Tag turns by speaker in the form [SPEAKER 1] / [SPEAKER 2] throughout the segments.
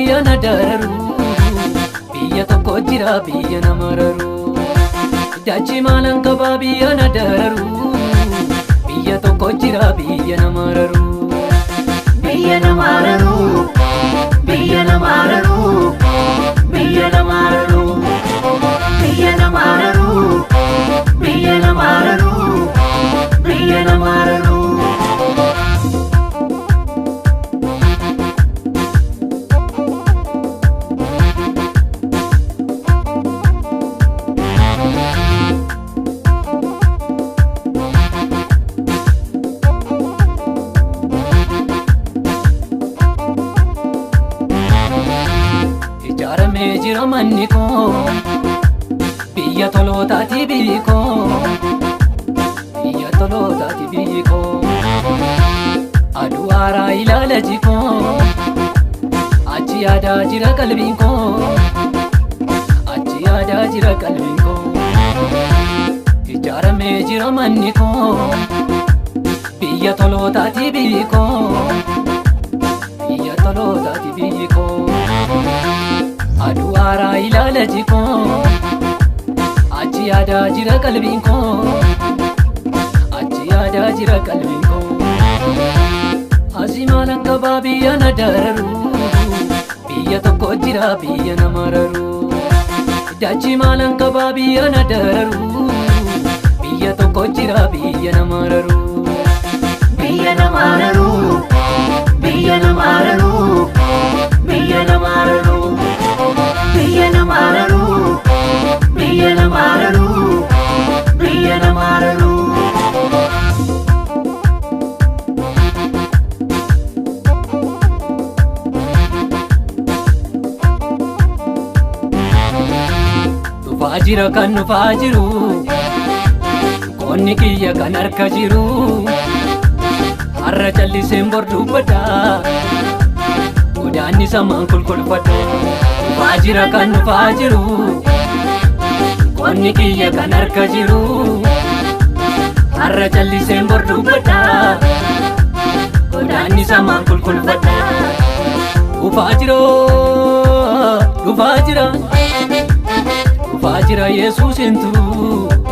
[SPEAKER 1] biyya na dararu biyya tokko jira biyya na mararu dachii maalan qaba biyya na dararu biyya tokko jira biyya na mararu biyya na mararu biyya na mararu biyya na mararu biyya na mararu biyya na mararu biyya na mararu Ijaarame jira manni koo biyya tolootaati biyyi koo biyya tolootaati biyyi koo aduu haaraa ilaala jikoo achi yaadaa jira qalbiin koo achi yaadaa jira qalbiin koo ijaarame jira manni koo biyya tolootaati biyyi koo biyya tolootaati biyyi koo aduu haaraa ilaala jikoo achi yaadaa jira qalbiin koo achi yaadaa jira qalbiin koo asii maalan qabaa biyya na dararu biyya tokko jira biyya na mararu dachii maalan qabaa biyya na dararu biyya tokko jira biyya na mararu biyya na mararu biyya na mararu biyya na mararu biyya na mararu biyya na mararu biyya na mararu dhufaa jira kan dhufaa jiru qonni kiyya kan harka jiru har'a calliseen bor dubbadha godaanni samaan kulkulfadha dhufaa jira kan dhufaa jiru qonni kiyya kan harka jiru har'a calliseen bor dubbadha godaanni samaan kulkulfadha dhufaa jira dhufaa jira dhufaa jira Yesuusintu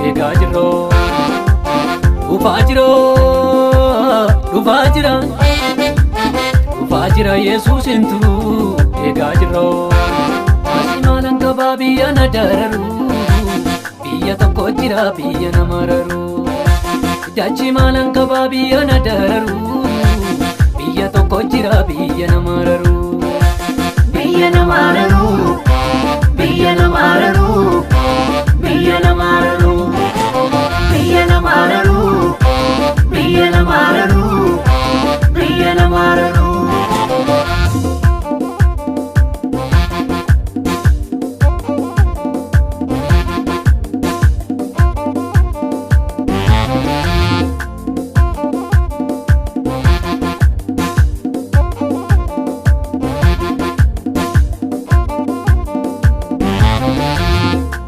[SPEAKER 1] eegaa jirro dhufaa jira dhufaa jira dhufaa jira Yesuusintu eegaa jirro asii maalan qabaa biyya na dararu biyya tokko jira biyya na mararu dachii maalan qabaa biyya na dararu biyya tokko jira biyya na mararu biyya na mararu biyya na mararu biyya na mararu biyya na mararu biyya na mararu biyya na mararu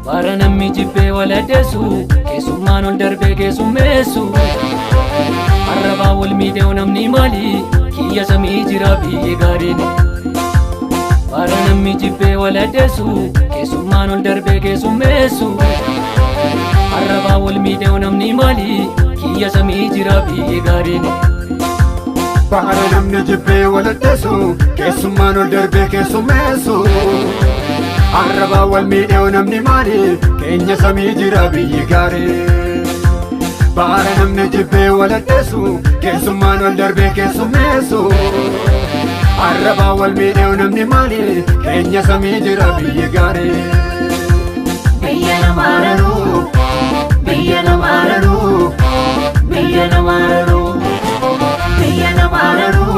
[SPEAKER 1] bara namni jibbee waladdeessu keessummaan ol darbee keessummeessu arrabaa wal miidhee namni maali kiyya samii jira biyyi gaariin bara namni jibbee waladdeessu keessummaan ol darbee keessummeessu arrabaa wal miidhee namni maali kiyya samii jira biyyi gaariin
[SPEAKER 2] bara namni jibbee waladdeessu keessummaan ol darbee keessummeessu arrabaa wal miidhee namni maali keenya samii jira biyyi gaarii bara namni jibbee waladdeessu keessummaan ol darbee keessummeessu arrabaa wal miidhee namni maali keenya samii jira biyyi gaarii
[SPEAKER 1] biyya na mararu biyya na mararu biyya na mararu biyya na mararu